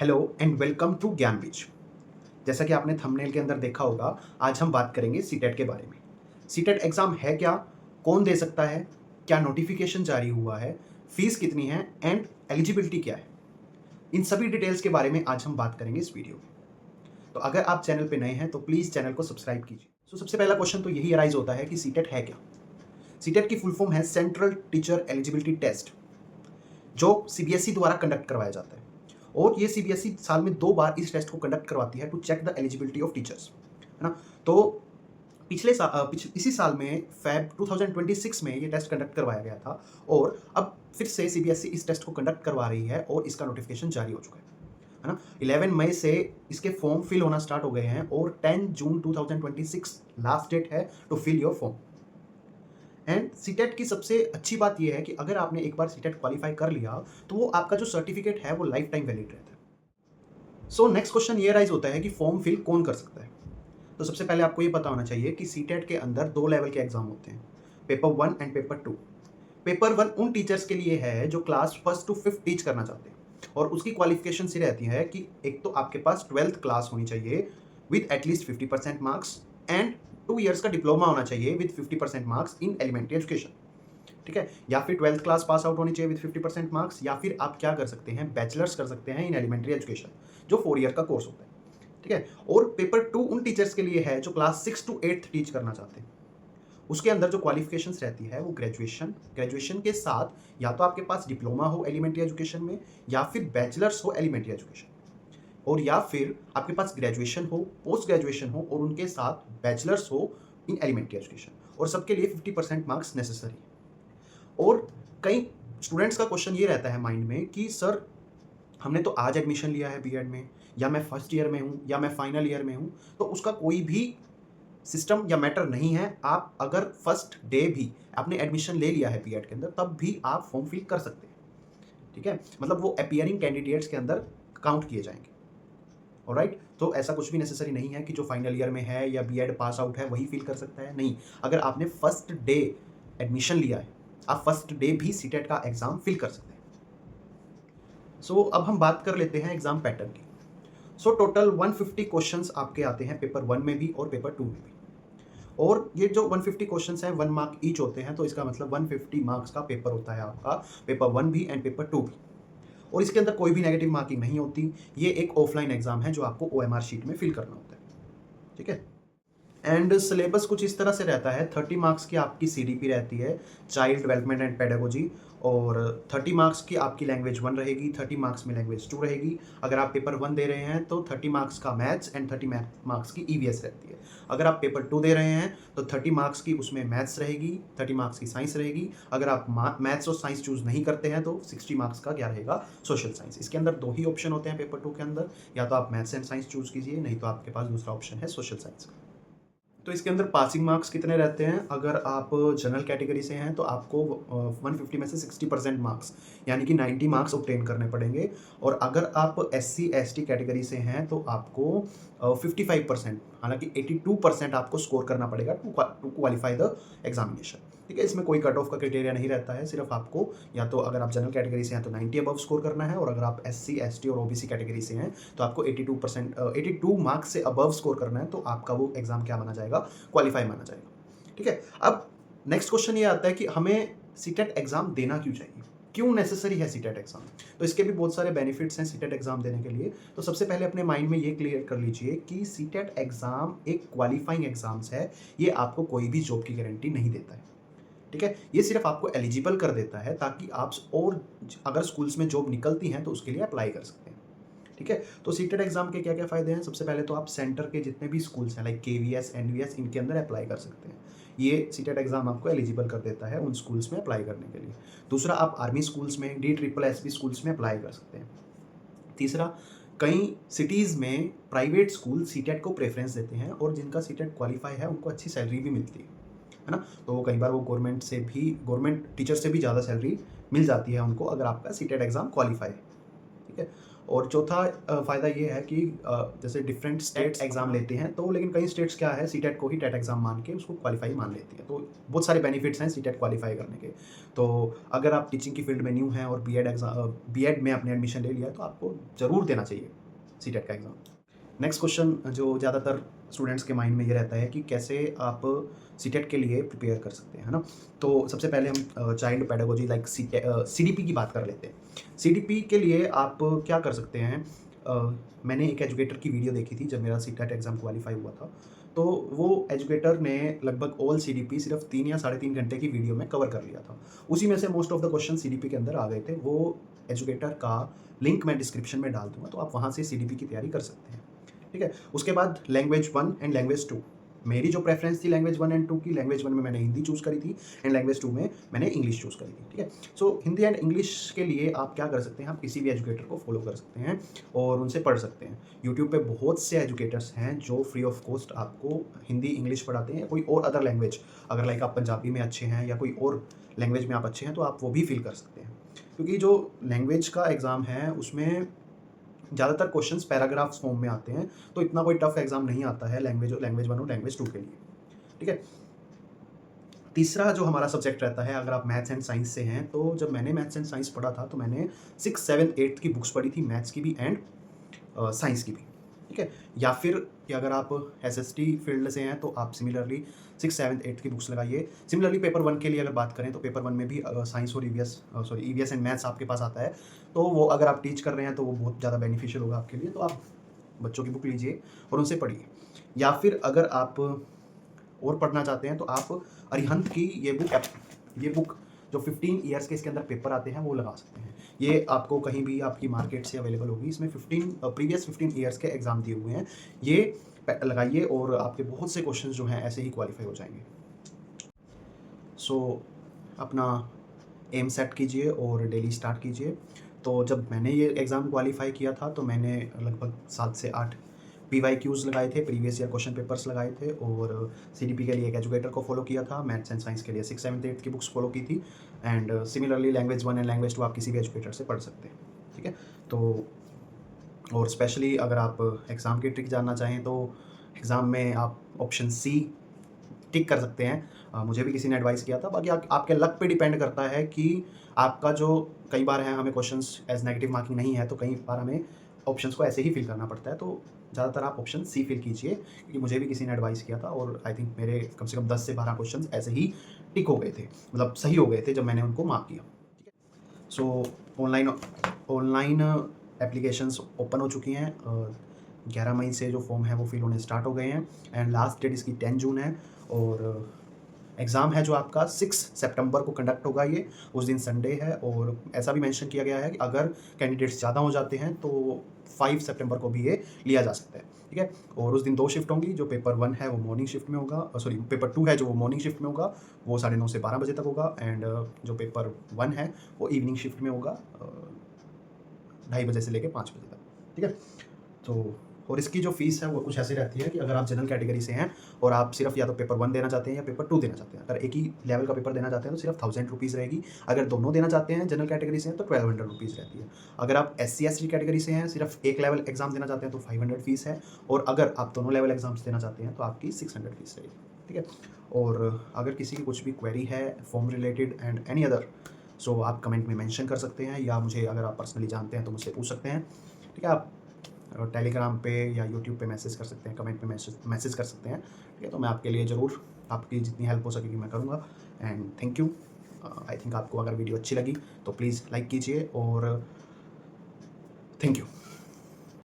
Hello and welcome to ज्ञान बीज। जैसा कि आपने थंबनेल के अंदर देखा होगा, आज हम बात करेंगे सीटेट के बारे में। सीटेट एग्ज़ाम है क्या? कौन दे सकता है? क्या नोटिफिकेशन जारी हुआ है? फीस कितनी है एंड एलिजिबिलिटी क्या है? इन सभी डिटेल्स के बारे में आज हम बात करेंगे इस वीडियो में। तो अगर आप चैनल पे नए हैं तो प्लीज़ चैनल को सब्सक्राइब कीजिए। सबसे पहला क्वेश्चन तो यही अराइज़ होता है कि सीटेट है क्या? सीटेट की फुल फॉर्म है सेंट्रल टीचर एलिजिबिलिटी टेस्ट, जो सीबीएसई द्वारा कंडक्ट करवाया जाता है। और ये सीबीएसई साल में 2 बार इस टेस्ट को कंडक्ट करवाती है to check the eligibility of teachers, है ना? तो इसी साल में फ़ेब 2026 में ये टेस्ट कंडक्ट करवाया गया था और अब फिर से सीबीएसई इस टेस्ट को कंडक्ट करवा रही है और इसका नोटिफिकेशन जारी हो चुका है ना? 11 मई से इसके फॉर्म फिल होना स्टार्ट हो गए हैं और 10 जून 2026 लास्ट डेट है to fill your form. And CTET की सबसे अच्छी बात यह है कि अगर आपने एक बार सीटेट क्वालिफाई कर लिया तो वो आपका जो सर्टिफिकेट है वो लाइफ टाइम वैलिड रहता है। सो नेक्स्ट क्वेश्चन ये राइज होता है कि फॉर्म फिल कौन कर सकता है? तो सबसे पहले आपको ये पता होना चाहिए कि सीटेट के अंदर 2 लेवल के एग्जाम होते हैं, पेपर 1 एंड पेपर 2। पेपर 1 उन टीचर्स के लिए है जो class first to fifth teach करना चाहते हैं और उसकी क्वालिफिकेशन से रहती है कि एक तो आपके पास 12th क्लास होनी चाहिए with at least 50% marks and 2 years का डिप्लोमा होना चाहिए with 50% marks in elementary education. ठीक है, या फिर 12th क्लास पास आउट होनी चाहिए विद 50% मार्क्स, या फिर आप क्या कर सकते हैं, बैचलर्स कर सकते हैं इन एलिमेंट्री एजुकेशन, जो 4 ईयर का कोर्स होता है। ठीक है, और पेपर 2 उन टीचर्स के लिए है जो क्लास 6 टू 8th टीच करना चाहते हैं। उसके अंदर जो क्वालिफिकेशंस रहती है वो ग्रेजुएशन के साथ या तो आपके पास डिप्लोमा हो एलिमेंट्री एजुकेशन में, या फिर बैचलर्स हो एलिमेंट्री एजुकेशन, और या फिर आपके पास ग्रेजुएशन हो, पोस्ट ग्रेजुएशन हो और उनके साथ बैचलर्स हो इन एलिमेंट्री एजुकेशन, और सबके लिए 50% मार्क्स नेसेसरी। और कई स्टूडेंट्स का क्वेश्चन ये रहता है माइंड में कि सर, हमने तो आज एडमिशन लिया है बीएड में, या मैं फर्स्ट ईयर में हूँ, या मैं फाइनल ईयर में हूँ, तो उसका कोई भी सिस्टम या मैटर नहीं है। आप अगर फर्स्ट डे भी आपने एडमिशन ले लिया है बीएड के अंदर, तब भी आप फॉर्म फिल कर सकते हैं। ठीक है, मतलब वो अपीयरिंग कैंडिडेट्स के अंदर काउंट किए जाएंगे। ऑलराइट, तो ऐसा कुछ भी नेसेसरी नहीं है कि जो फाइनल ईयर में है या बीएड पास आउट है वही फिल कर सकता है, नहीं। अगर आपने फर्स्ट डे एडमिशन लिया है, आप फर्स्ट डे भी सीटेट का एग्जाम फिल कर सकते हैं। सो अब हम बात कर लेते हैं एग्जाम पैटर्न की। सो टोटल 150 क्वेश्चंस आपके आते हैं पेपर 1 में भी और पेपर 2 में भी। और ये जो 150 क्वेश्चंस हैं 1 मार्क ईच होते हैं, तो इसका मतलब 150 मार्क्स का पेपर होता है आपका, पेपर 1 भी एंड पेपर 2 भी। और इसके अंदर कोई भी नेगेटिव मार्किंग नहीं होती। ये एक ऑफलाइन एग्जाम है जो आपको ओएमआर शीट में फिल करना होता है। ठीक है, एंड सिलेबस कुछ इस तरह से रहता है। 30 मार्क्स की आपकी सीडीपी रहती है, चाइल्ड डेवलपमेंट एंड पेडागोजी, और 30 मार्क्स की आपकी लैंग्वेज 1 रहेगी, 30 मार्क्स में लैंग्वेज 2 रहेगी। अगर आप पेपर 1 दे रहे हैं तो 30 मार्क्स का मैथ्स एंड 30 मार्क्स की ईवीएस रहती है। अगर आप पेपर 2 दे रहे हैं तो 30 मार्क्स की उसमें मैथ्स रहेगी, 30 मार्क्स की साइंस रहेगी। अगर आप मैथ्स और साइंस चूज नहीं करते हैं तो 60 मार्क्स का क्या रहेगा, सोशल साइंस। इसके अंदर 2 ही ऑप्शन होते हैं पेपर 2 के अंदर, या तो आप मैथ्स एंड साइंस चूज कीजिए, नहीं तो आपके पास दूसरा ऑप्शन है सोशल साइंस का। तो इसके अंदर पासिंग मार्क्स कितने रहते हैं? अगर आप जनरल कैटेगरी से हैं तो आपको 150 में से 60% मार्क्स यानी कि 90 मार्क्स ऑब्टेन करने पड़ेंगे, और अगर आप SC ST कैटेगरी से हैं तो आपको 55%, हालांकि 82% आपको स्कोर करना पड़ेगा टू क्वालिफाई द एग्जामिनेशन। ठीक है, इसमें कोई कट ऑफ का क्राइटेरिया नहीं रहता है, सिर्फ आपको या तो अगर आप जनरल कैटेगरी से हैं तो 90 अबव स्कोर करना है, और अगर आप SC ST और OBC कैटेगरी से हैं तो आपको 82 मार्क्स से अबव स्कोर करना है, तो आपका वो एग्जाम क्या माना जाएगा, क्वालिफाई माना जाएगा। ठीक है, अब नेक्स्ट क्वेश्चन ये आता है कि हमें सीटेट एग्जाम देना क्यों चाहिए, क्यों नेसेसरी है सीटेट एग्जाम? तो इसके भी बहुत सारे बेनिफिट्स हैं सीटेट एग्जाम देने के लिए। तो सबसे पहले अपने माइंड में ये क्लियर कर लीजिए कि सीटेट एग्जाम एक क्वालिफाइंग एग्जाम्स है, ये आपको कोई भी जॉब की गारंटी नहीं देता है। ठीक है, ये सिर्फ आपको एलिजिबल कर देता है ताकि आप और अगर स्कूल्स में जॉब निकलती हैं तो उसके लिए अप्लाई कर सकते हैं। ठीक है, तो सीटेट एग्जाम के क्या क्या फायदे हैं? सबसे पहले तो आप सेंटर के जितने भी स्कूल्स हैं लाइक KVS NVS, इनके अंदर अप्लाई कर सकते हैं। ये सीटेट एग्जाम आपको एलिजिबल कर देता है उन स्कूल्स में अप्लाई करने के लिए। दूसरा, आप आर्मी स्कूल्स में, DSSS स्कूल्स में अप्लाई कर सकते हैं। तीसरा, कई सिटीज़ में प्राइवेट स्कूल सीटेट को प्रेफरेंस देते हैं और जिनका सीटेट क्वालिफाई है उनको अच्छी सैलरी भी मिलती है ना? तो कई बार वो गवर्नमेंट टीचर से भी ज़्यादा सैलरी मिल जाती है उनको, अगर आपका सीटेट एग्ज़ाम क्वालिफाई है। ठीक है, और चौथा फ़ायदा ये है कि जैसे डिफरेंट स्टेट्स एग्ज़ाम लेते हैं, तो लेकिन कई स्टेट्स क्या है, सीटेट को ही टेट एग्ज़ाम मान के उसको क्वालिफ़ाई मान लेती हैं। तो बहुत सारे बेनिफिट्स हैं सीटेट क्वालिफ़ाई करने के। तो अगर आप टीचिंग की फ़ील्ड में न्यू हैं और बीएड में आपने एडमिशन ले लिया है, तो आपको ज़रूर देना चाहिए सीटेट का एग्ज़ाम। नेक्स्ट क्वेश्चन जो ज़्यादातर स्टूडेंट्स के माइंड में ये रहता है कि कैसे आप सीटेट के लिए प्रिपेयर कर सकते हैं, है ना? तो सबसे पहले हम चाइल्ड पेडागोजी लाइक सीडीपी की बात कर लेते हैं। सीडीपी के लिए आप क्या कर सकते हैं? मैंने एक एजुकेटर की वीडियो देखी थी जब मेरा सीटेट एग्ज़ाम क्वालिफाई हुआ था। तो वो एजुकेटर ने लगभग ऑल सीडीपी सिर्फ 3 या साढ़े 3 घंटे की वीडियो में कवर कर लिया था। उसी में से most of the question CDP के अंदर आ गए थे। वो एजुकेटर का लिंक मैं डिस्क्रिप्शन में डाल दूँगा, तो आप वहाँ से सीडीपी की तैयारी कर सकते हैं। ठीक है? उसके बाद लैंग्वेज 1 एंड लैंग्वेज 2। मेरी जो प्रेफ़रेंस थी लैंग्वेज 1 एंड 2 की, लैंग्वेज 1 में मैंने हिंदी चूज़ करी थी एंड लैंग्वेज 2 में मैंने इंग्लिश चूज़ करी थी, ठीक है? सो हिंदी एंड इंग्लिश के लिए आप क्या कर सकते हैं, आप किसी भी एजुकेटर को फ़ॉलो कर सकते हैं और उनसे पढ़ सकते हैं। यूट्यूब पे बहुत से एजुकेटर्स हैं जो फ्री ऑफ कॉस्ट आपको हिंदी, इंग्लिश पढ़ाते हैं या कोई और अदर लैंग्वेज, अगर लाइक आप पंजाबी में अच्छे हैं या कोई और लैंग्वेज में आप अच्छे हैं, तो आप वो भी फ़िल कर सकते हैं। क्योंकि जो लैंग्वेज का एग्ज़ाम है उसमें ज़्यादातर क्वेश्चंस पैराग्राफ्स फॉर्म में आते हैं, तो इतना कोई टफ एग्ज़ाम नहीं आता है लैंग्वेज 1 और लैंग्वेज 2 के लिए, ठीक है? तीसरा जो हमारा सब्जेक्ट रहता है, अगर आप मैथ्स एंड साइंस से हैं, तो जब मैंने मैथ्स एंड साइंस पढ़ा था, तो मैंने 6, 7, 8 की बुक्स पढ़ी थी, मैथ्स की भी एंड साइंस की भी, ठीक है? या फिर कि अगर आप एसएसटी फील्ड से हैं, तो आप सिमिलरली 6, 7, 8 की बुक्स लगाइए। सिमिलरली पेपर 1 के लिए अगर बात करें, तो पेपर 1 में भी साइंस और ईवीएस एंड मैथ्स आपके पास आता है, तो वो अगर आप टीच कर रहे हैं, तो वो बहुत ज़्यादा बेनिफिशियल होगा आपके लिए। तो आप बच्चों की बुक लीजिए और उनसे पढ़िए। या फिर अगर आप और पढ़ना चाहते हैं, तो आप अरिहंत की ये बुक जो 15 ईयर्स के इसके अंदर पेपर आते हैं, वो लगा सकते हैं। ये आपको कहीं भी आपकी मार्केट से अवेलेबल होगी। इसमें प्रीवियस 15 ईयर्स के एग्ज़ाम दिए हुए हैं। ये लगाइए और आपके बहुत से क्वेश्चंस जो हैं ऐसे ही क्वालिफाई हो जाएंगे। सो अपना एम सेट कीजिए और डेली स्टार्ट कीजिए। तो जब मैंने ये एग्ज़ाम क्वालिफ़ाई किया था, तो मैंने लगभग 7 से 8 पीवाईक्यूज़ लगाए थे, प्रीवियस ईयर क्वेश्चन पेपर्स लगाए थे और सीडीपी के लिए एक एजुकेटर को फॉलो किया था, मैथ्स एंड साइंस के लिए 6, 7, 8 की बुक्स फॉलो की थी and similarly language 1 and language 2 आप किसी भी एजुकेटर से पढ़ सकते हैं, ठीक है? तो और स्पेशली अगर आप एग्ज़ाम की ट्रिक जानना चाहें, तो एग्ज़ाम में आप ऑप्शन सी टिक कर सकते हैं। मुझे भी किसी ने एडवाइस किया था। बाकी आपके लक पे डिपेंड करता है कि आपका जो कई बार है हमें क्वेश्चंस एज़ नेगेटिव मार्किंग नहीं है, तो कई बार हमें ऑप्शंस को ऐसे ही फिल करना पड़ता है। तो ज़्यादातर आप ऑप्शन सी फिल कीजिए, क्योंकि मुझे भी किसी ने एडवाइस किया था और आई थिंक मेरे कम से कम 10 से 12 क्वेश्चंस ऐसे ही टिक हो गए थे, मतलब सही हो गए थे जब मैंने उनको मार्क किया। ठीक है? सो ऑनलाइन ऑनलाइन एप्लीकेशंस ओपन हो चुकी हैं। 11 मई से जो फॉर्म है वो फिल होने स्टार्ट हो गए हैं एंड लास्ट डेट इसकी 10 जून है और एग्ज़ाम है जो आपका 6 सितंबर को कंडक्ट होगा ये, उस दिन संडे है और ऐसा भी मेंशन किया गया है कि अगर कैंडिडेट्स ज़्यादा हो जाते हैं तो 5 सितंबर को भी ये लिया जा सकता है, ठीक है? और उस दिन 2 शिफ्ट होंगी, जो पेपर 1 है वो मॉर्निंग शिफ्ट में होगा, पेपर 2 है जो वो मॉर्निंग शिफ्ट में होगा, वो 9:30 से 12 बजे तक होगा एंड जो पेपर 1 है वो इवनिंग शिफ्ट में होगा 2:30 बजे से लेके 5 बजे तक, ठीक है? तो और इसकी जो फ़ीस है वो कुछ ऐसी रहती है कि अगर आप जनरल कैटेगरी से हैं और आप सिर्फ या तो पेपर 1 देना चाहते हैं या पेपर 2 देना चाहते हैं, अगर एक ही लेवल का पेपर देना चाहते हैं तो सिर्फ 1000 रुपीज़ रहेगी। अगर दोनों देना चाहते हैं जनरल कैटेगरी से हैं तो 1200 रुपीज़ रहती है। अगर आप एससी एसटी कैटेगरी से हैं, सिर्फ एक लेवल एग्ज़ाम देना चाहते हैं तो 500 फ़ीस है और अगर आप दोनों लेवल एग्ज़ाम्स देना चाहते हैं तो आपकी 600 फ़ीस रहेगी, ठीक है? और अगर किसी की कुछ भी क्वेरी है form related and any other, so आप कमेंट में मेंशन कर सकते हैं या मुझे अगर आप पर्सनली जानते हैं तो मुझसे पूछ सकते हैं, ठीक है? आप टेलीग्राम पे या यूट्यूब पे मैसेज कर सकते हैं, कमेंट में मैसेज कर सकते हैं, ठीक है? तो मैं आपके लिए ज़रूर आपकी जितनी हेल्प हो सकेगी मैं करूँगा and thank you. I think आपको अगर वीडियो अच्छी लगी तो प्लीज़ लाइक कीजिए और थैंक यू।